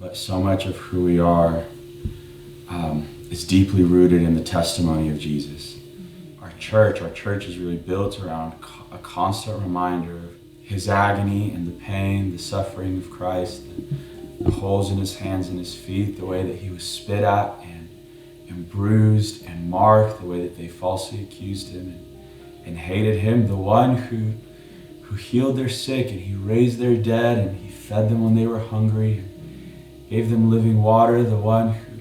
but so much of who we are is deeply rooted in the testimony of Jesus. Our church is really built around a constant reminder of his agony and the pain, the suffering of Christ, the holes in his hands and his feet, the way that he was spit at and bruised and marked, the way that they falsely accused him and hated him, the one who healed their sick, and he raised their dead, and he fed them when they were hungry, and gave them living water, the one who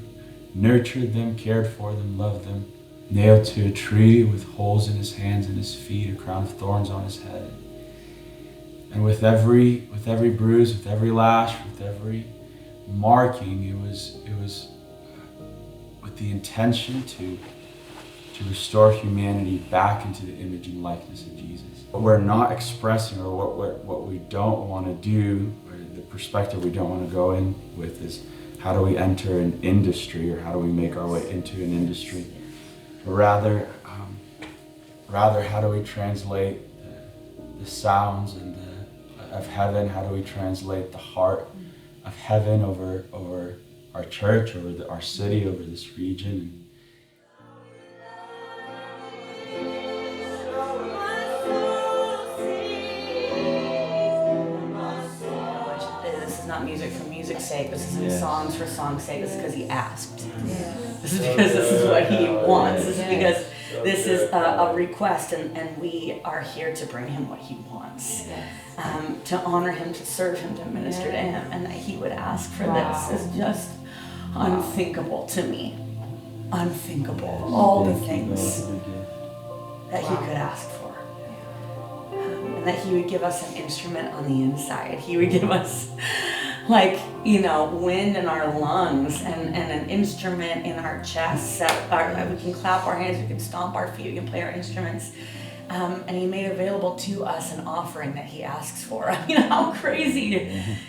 nurtured them, cared for them, loved them, nailed to a tree with holes in his hands and his feet, a crown of thorns on his head. And with every bruise, with every lash, with every marking, it was with the intention to restore humanity back into the image and likeness of Jesus. What we're not expressing, or what we don't want to do, or the perspective we don't want to go in with, is how do we enter an industry, or how do we make our way into an industry? Or rather, how do we translate the sounds of heaven? How do we translate the heart of heaven over our church, over our city, over this region? This is not music for music's sake. This isn't songs for song's sake. This is because he asked. This is because this is what he wants. This is because this is a request, and we are here to bring him what he wants. To honor him, to serve him, to minister to him, and that he would ask for this is just unthinkable to me. Unthinkable. All the things that he could ask for. And that he would give us an instrument on the inside. He would give us, wind in our lungs and an instrument in our chests. We can clap our hands, we can stomp our feet, we can play our instruments. And he made available to us an offering that he asks for. I mean, how crazy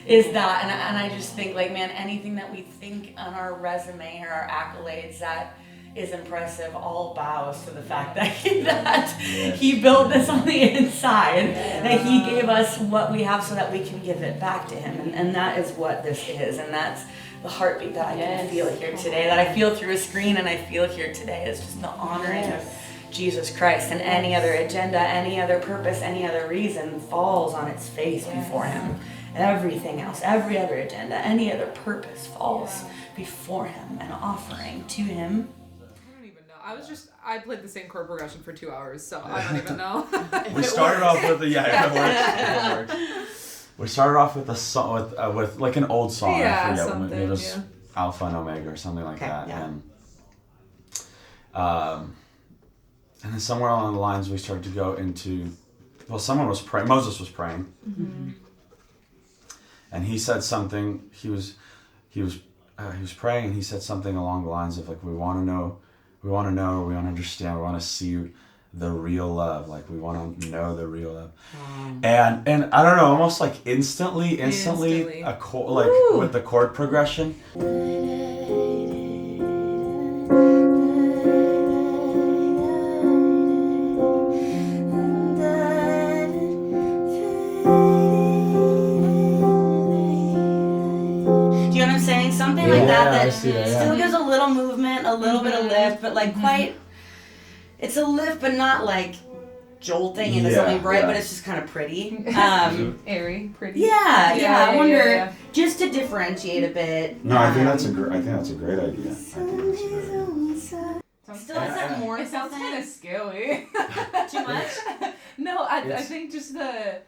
is that? And I just think, anything that we think on our resume or our accolades that is impressive all bows to the fact that he built this on the inside, that he gave us what we have so that we can give it back to him. And that is what this is. And that's the heartbeat that I can feel here today, that I feel through a screen and I feel here today, is just the honoring of Jesus Christ, and any other agenda, any other purpose, any other reason falls on its face before him. Everything else, every other agenda, any other purpose falls before him, an offering to him. I don't even know. I played the same chord progression for 2 hours, so I don't even know. We started off with it works. We started off with a song, with like an old song. I forget, it was Alpha and Omega or something like that. Yeah. And then somewhere along the lines we started to go into, someone was praying, Moses was praying. Mm-hmm. And he said something, he was praying, and he said something along the lines of, we want to know, we want to understand, we want to see the real love, we want to know the real love. And I don't know, almost instantly a chord, with the chord progression. Something like that still gives a little movement, a little bit of lift, but quite, it's a lift, but not jolting into something bright, but it's just kind of pretty. Airy, pretty. Yeah, I wonder, just to differentiate a bit. No, I think that's a great idea. Still has that more. It sounds kind of scary. Too much? No, I think just the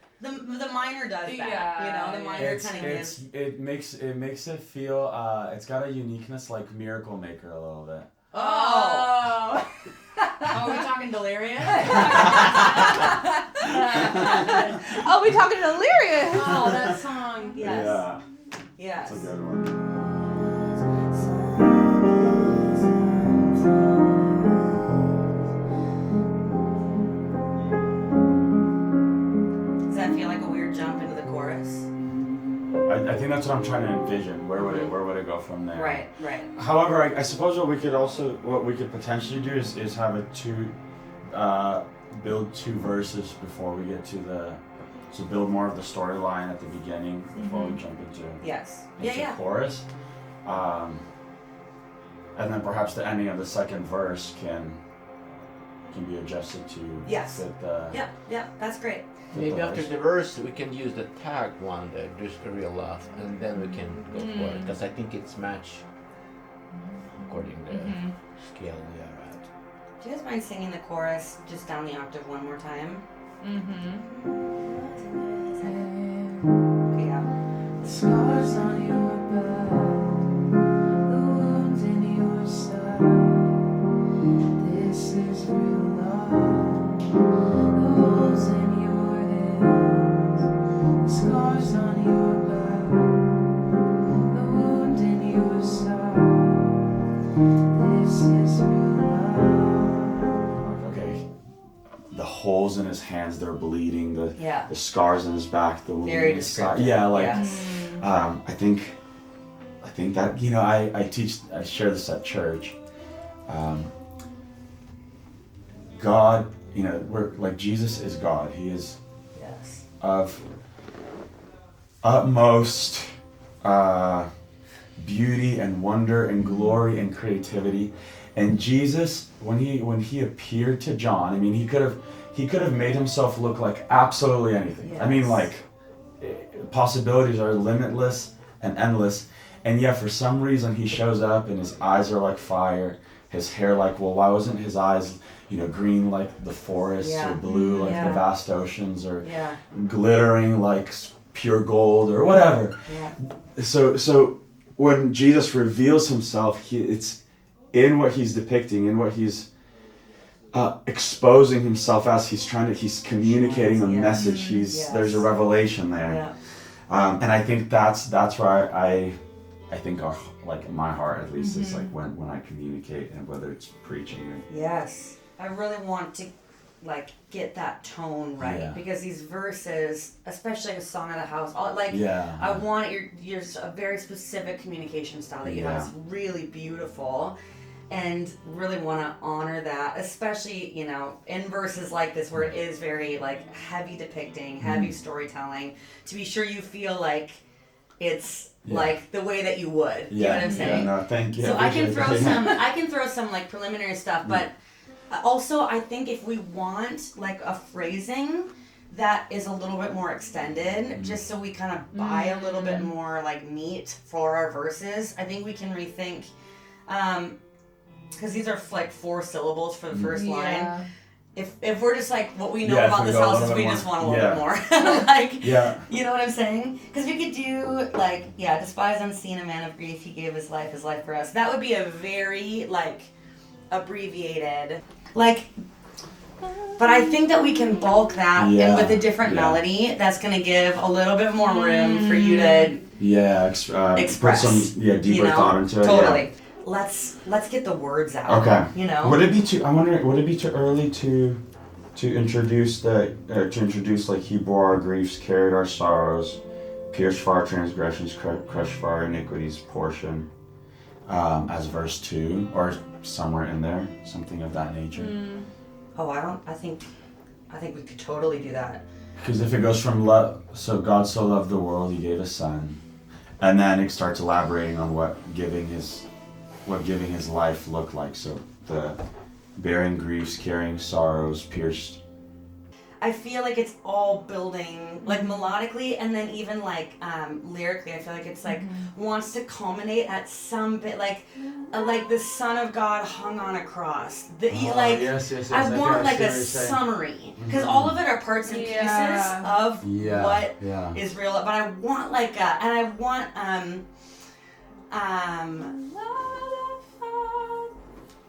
minor does that, the minor kind of gives. It makes it feel, it's got a uniqueness like Miracle Maker a little bit. Oh, we talking delirious? Oh, we talking delirious? Oh, that song, yes. Yeah. Yes. It's a good one. Does that feel like a weird jump into the chorus? I think that's what I'm trying to envision. Where would it go from there? Right. However, I suppose what we could potentially do is have build two verses before we get to So build more of the storyline at the beginning before we jump into chorus. And then perhaps the ending of the second verse can be adjusted to fit the... Yep, that's great. Maybe after the verse we can use the tag one, the just a real love, and then we can go for it, because I think it's matched according to the scale we are at. Do you guys mind singing the chorus just down the octave one more time? Okay, yeah. The scars on your back, the wounds in your side. This is real love. The holes in your hands, the scars on your back, the wound in your side. This is real love. Okay. The holes in his hands, they're bleeding. The Yeah. scars in his back, the wound Very in his side. descriptive. Yeah, like Yes. I think that, you know, I share this at church. God, you know, we're like, Jesus is God. He is Yes. of utmost beauty and wonder and glory and creativity. And Jesus, when he appeared to John, I mean, he could have made himself look like absolutely anything. I mean, Yes. like, possibilities are limitless and endless. And yet, for some reason, he shows up and his eyes are like fire, his hair like, well, why wasn't his eyes, you know, green like the forests or blue like the vast oceans, or glittering like pure gold or whatever. So when Jesus reveals himself, it's in what he's depicting, in what he's exposing himself as. He's communicating a message. There's a revelation there. And I think that's where I think like my heart at least is like when I communicate, and whether it's preaching or... Yes. I really want to like get that tone right, because these verses, especially a Song of the House, I want your a very specific communication style that you have. It's really beautiful, and really want to honor that, especially, you know, in verses like this where it is very like heavy depicting, heavy storytelling, to be sure you feel like it's like the way that you would. You know what I'm saying? No, thank you. So I can throw some like preliminary stuff, but also I think if we want like a phrasing that is a little bit more extended, just so we kind of buy a little bit more like meat for our verses, I think we can rethink, because these are like 4 syllables for the first line. If we're just like, what we know about this house is we just want a little bit more. You know what I'm saying? Because we could do like, despise unseen, a man of grief, he gave his life for us. That would be a very like abbreviated, like, but I think that we can bulk that in with a different melody that's going to give a little bit more room for you to express put some deeper thought into it. Totally. Let's get the words out. Okay. You know. Would it be too? I'm wondering. Would it be too early to introduce like, he bore our griefs, carried our sorrows, pierced for our transgressions, crushed for our iniquities portion, as verse 2, or somewhere in there, something of that nature. Oh, I think we could totally do that. Because if it goes from love, so God so loved the world, he gave his son, and then it starts elaborating on what giving his life looked like. So the bearing griefs, carrying sorrows, pierced. I feel like it's all building like melodically, and then even like lyrically. I feel like it's like wants to culminate at some bit like the Son of God hung on a cross. Yes, I want like a summary, because all of it are parts and pieces of what is real. But I want like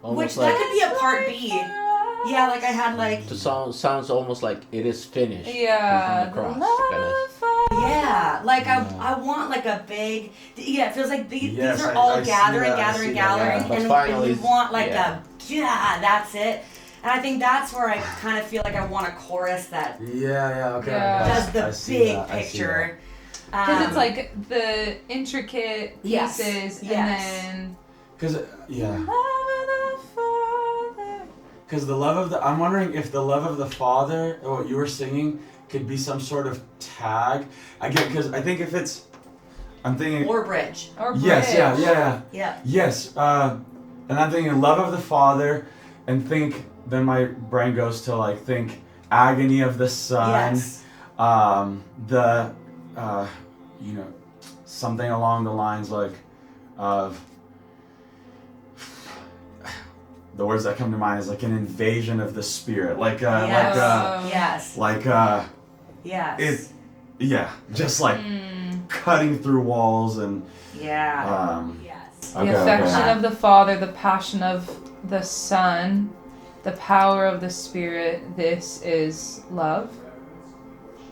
which that could be a part B. Yeah, like I had like... The song sounds almost like it is finished. Yeah. On the cross, yeah, like I want like a big... Yeah, it feels like these are all gathering, and finally, we want like that's it. And I think that's where I kind of feel like I want a chorus that does the big picture. Because it's like the intricate pieces, and then... Because, Because the love of the... I'm wondering if the love of the Father, what you were singing, could be some sort of tag. Again, because I think if it's, I'm thinking. Or bridge. Or bridge. Yes, yeah. Yeah. Yes, and I'm thinking love of the Father, and then my brain goes to like think agony of the Son, Yes. the, something along the lines like of, the words that come to mind is like an invasion of the Spirit, Yes. Yes. just like cutting through walls and Yeah. Yes. Okay, The affection okay. of the Father, the passion of the Son, the power of the Spirit. This is love.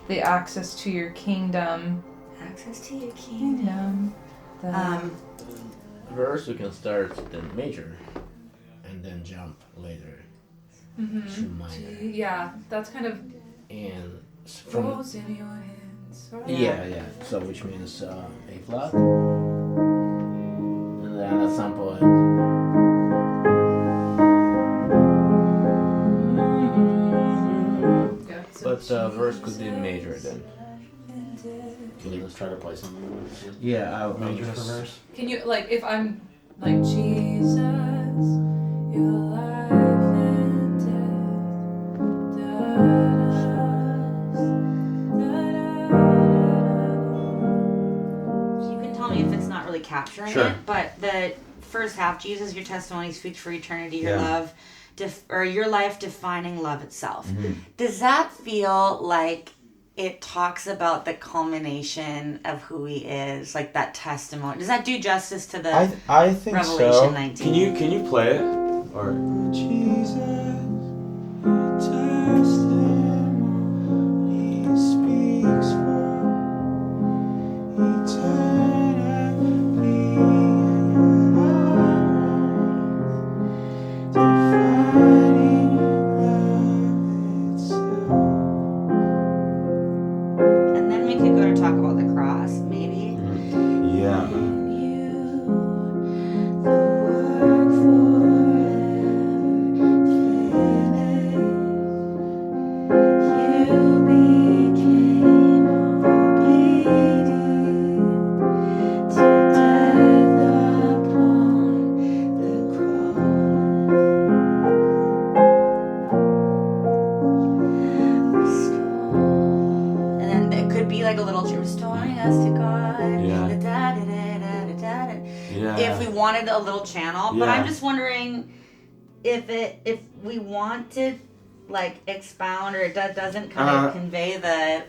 The access to your kingdom. Access to your kingdom. The Verse we can start the major and then jump later to minor. yeah, that's kind of And from rose in your hands. Right? yeah. So which means A flat, and then at some point. Yeah, But verse could be major then. Can you try to play something? Yeah, Major for verse? Can you, like, if I'm like, Jesus, your life and death, You can tell me if it's not really capturing Sure. it, but the first half, Jesus, your testimony speaks for eternity, your Yeah. love, or your life defining love itself. Mm-hmm. Does that feel like it talks about the culmination of who he is, like that testimony? Does that do justice to the I think Revelation so. 19? Can you play it? Or Jesus, your testimony speaks for eternity, and your love defining love itself. And then we could go to talk about the cross, maybe. Yeah. And then it could be like a little restoring us to God. Yeah. Da-da-da-da-da-da-da. Yeah. If we wanted a little channel, but I'm Yeah. just wondering if we want to like expound, or it doesn't kind of convey the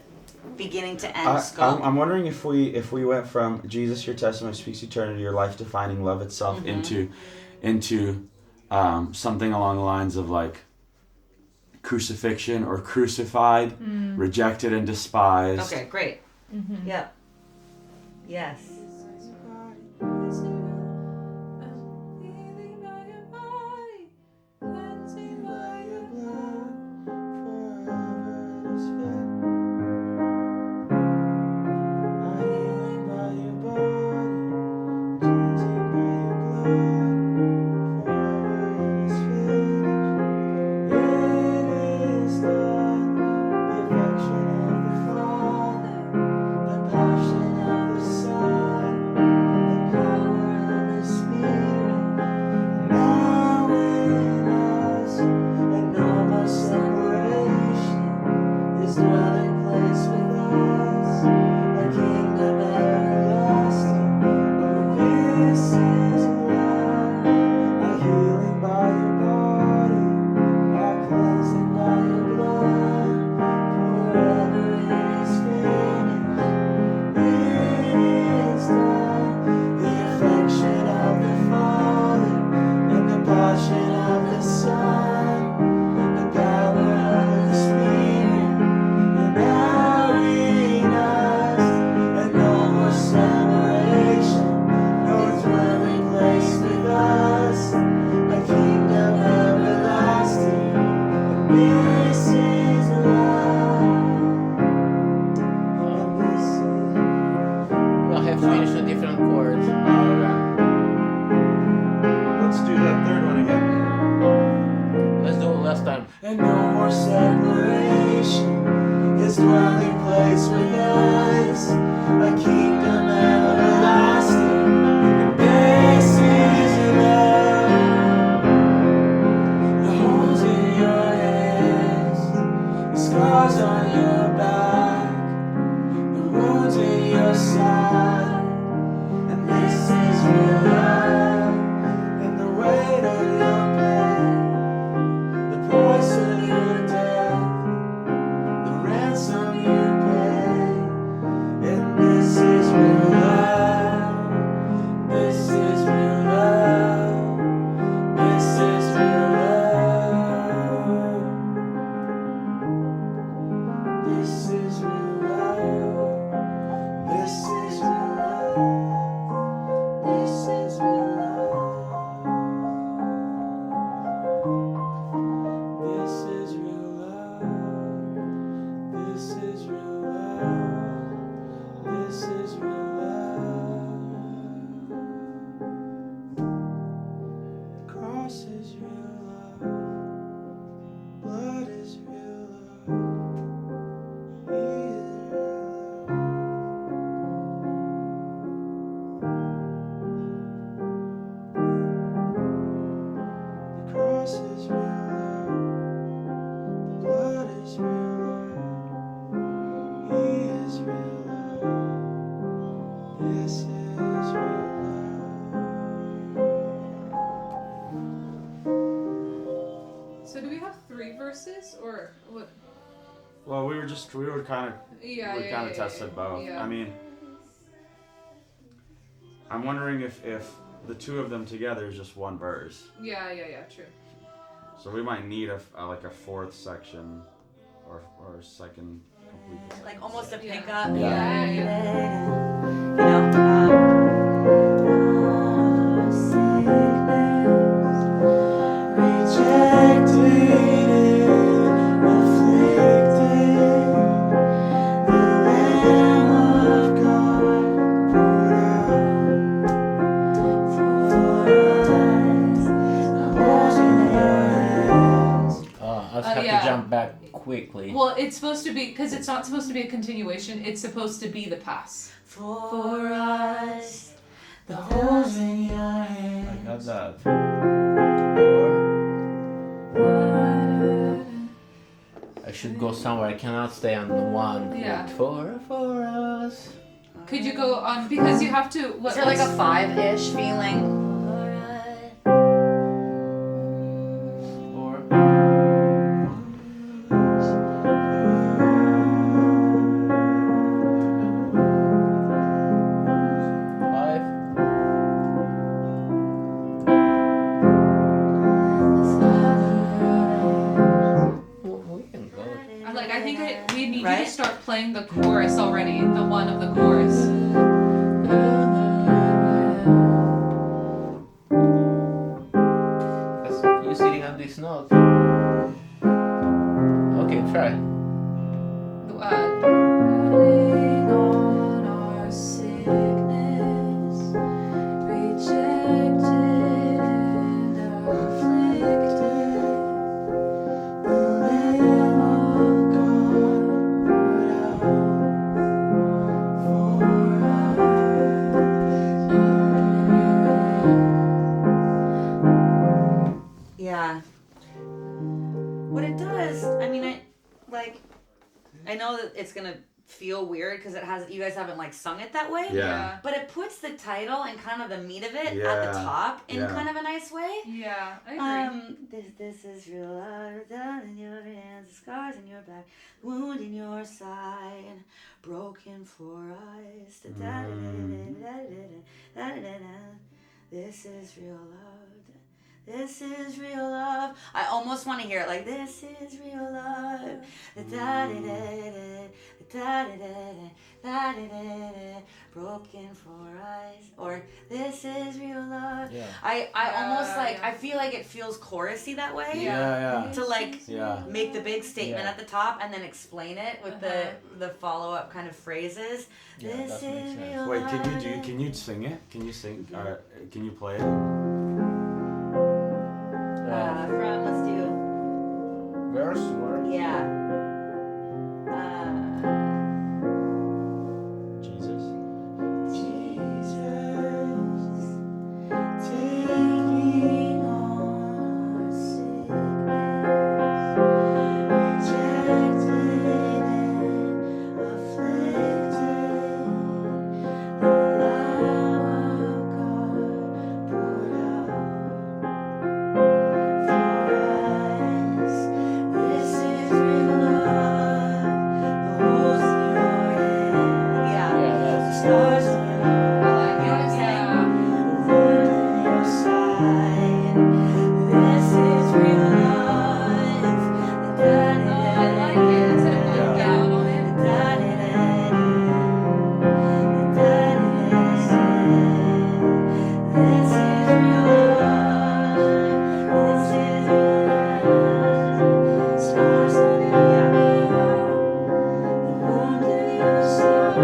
beginning to end scope. I'm wondering if we went from Jesus, your testimony speaks eternity, your life defining love itself, Mm-hmm. into something along the lines of like crucifixion or crucified, rejected and despised. Okay, great. Yep. Yes. The passion of the Son. choruses or what? Well, we were kind of Yeah, we kind of tested both. Yeah. I mean, I'm wondering if the two of them together is just one verse. Yeah, true. So we might need like a fourth section or second complete. Like almost a Yeah. pickup. Yeah. You know, I just have yeah. to jump back quickly. Well, it's supposed to be because it's not supposed to be a continuation. It's supposed to be the pass. for us, the holes in your hands. I got that. I should go somewhere. I cannot stay on the one. Yeah. For us. Could you go on because you have to? What, Is there like a 5-ish feeling? Like I think we need you Right? to start playing the chorus already. The one of the chorus. That's you sitting on this note. Okay, try. On our sickness, rejected and afflicted, the Lamb of God poured out for us. Yeah. What it does, I mean, I know that it's gonna feel weird because you guys haven't like sung it that way. Yeah. But it puts the title and kind of the meat of it at Yeah. the top in Yeah. kind of a nice way. Yeah, I agree. This is real love, down in your hands, the scars in your back, wound in your side, broken for us. This is real love. This is real love. I almost want to hear it like this is real love. Broken for us. Or this is real love. Yeah. I almost like yeah. I feel like it feels chorusy that way. Yeah. To like Yeah. make the big statement Yeah. at the top and then explain it with the follow up kind of phrases. Yeah, This that makes is sense. real Wait, love. can you sing it? Can you sing? Can you play it? From let's do Verse or yeah. Jesus. Jesus, taking our sickness, rejected and afflicted, the Lamb of God poured out for us. This is real love, the holes in your hand. yeah, that's Stars on I like it. Yeah. your side. This is real life. Oh, I like it. Instead of going down on it. This is real life. This is real life. Stars on your back, the wound in your side.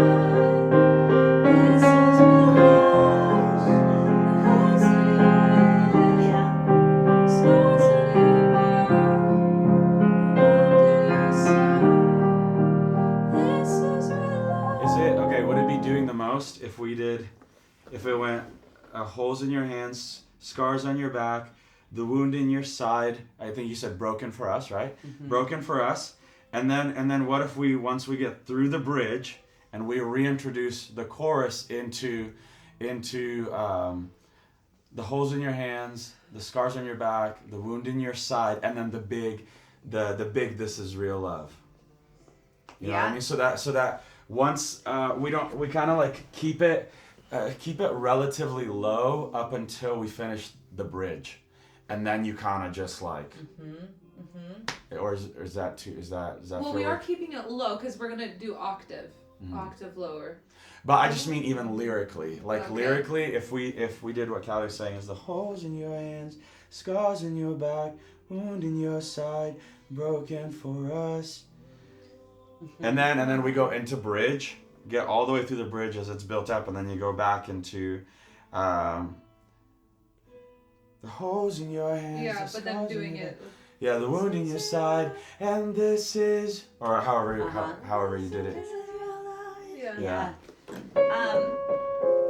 This is real life. The holes in your head. Stars on your back, the wound in your side. This is real life. Is it okay? Would it be doing the most if it went holes in your hands, scars on your back, the wound in your side? I think you said broken for us, right? Broken for us, and then what if once we get through the bridge and we reintroduce the chorus into the holes in your hands, the scars on your back, the wound in your side, and then the big the big "This is real love." You know what Yeah. I mean? So that once we kind of like keep it relatively low up until we finish the bridge, and then you kind of just like. Or is that too? Is that Well, for we are work? keeping it low because we're gonna do octave lower. But I just mean even lyrically. Like Okay. lyrically, if we did what Callie's saying is the holes in your hands, scars in your back, wound in your side, broken for us. And then we go into bridge, get all the way through the bridge as it's built up, and then you go back into the holes in your hands. Yeah, the but then scars in doing your it. back. Yeah, the wound in your side, and this is, or however Uh-huh. however you did it. This is real life. Yeah. Yeah.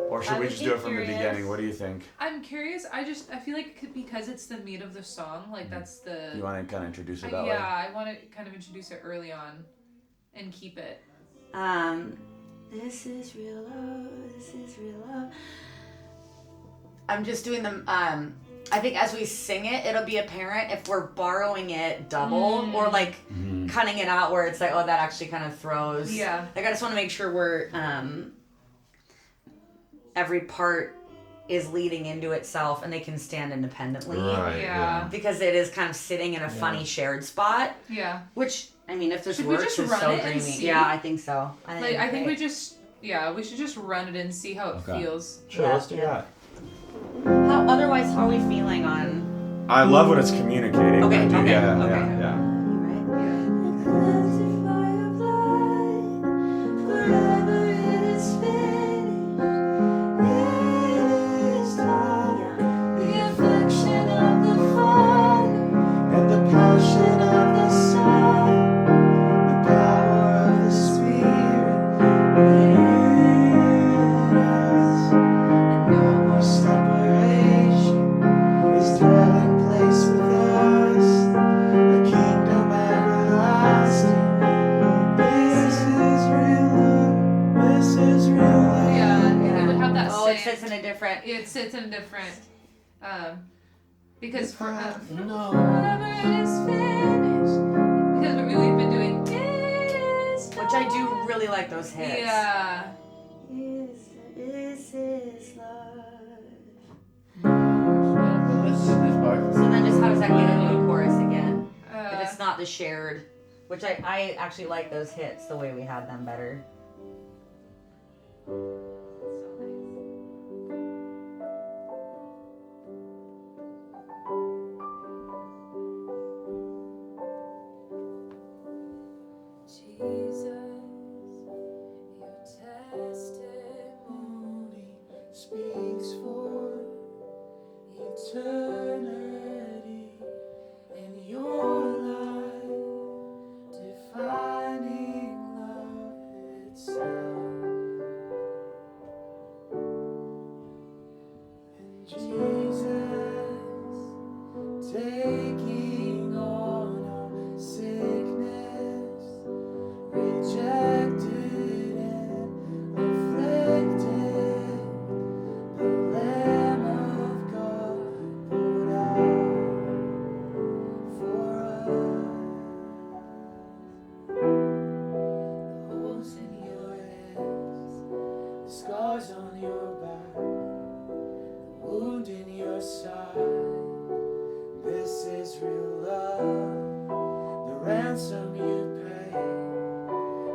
Or should I we would just be do it from the curious. beginning? What do you think? I'm curious. I feel like because it's the meat of the song, like that's the. You want to kind of introduce it that yeah, way? I want to kind of introduce it early on, and keep it. This is real love. This is real love. I'm just doing them. I think as we sing it, it'll be apparent if we're borrowing it double or like cutting it out where it's like, oh, that actually kind of throws. Yeah. Like I just want to make sure we're every part is leading into itself and they can stand independently. Yeah. Because it is kind of sitting in a funny shared spot. Yeah. Which I mean, if this Should we works, just is run so it and dreamy. see? Yeah, I think so. I think we just we should just run it and see how it Okay. feels. Sure, Yeah. let's do that. How are we feeling on? I love what it's communicating. Okay, I do, okay, yeah, okay. yeah, yeah. And the passion of the sun, the power of the Spirit within us, and no more separation is dwelling place with us, a kingdom everlasting. This is real love. This is real love. Yeah, it would have that Oh, same. it sits in a different. It sits in different. Because for No. whatever is finished. Because we've been doing is Which I do really like those hits. Yeah. This is love. Let's do this part. So then just how does that get into a chorus again? If Uh, it's not the shared, which I actually like those hits the way we had them better. Jesus, your testimony Speaks for eternity in your life, defining love itself. And Jesus, taking on our sickness, rejected and afflicted, the Lamb of God poured out for us. The holes in your hands, the scars on your back, the wound in your side. This is real love, the ransom you paid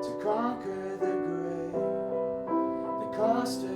to conquer the grave, the cost of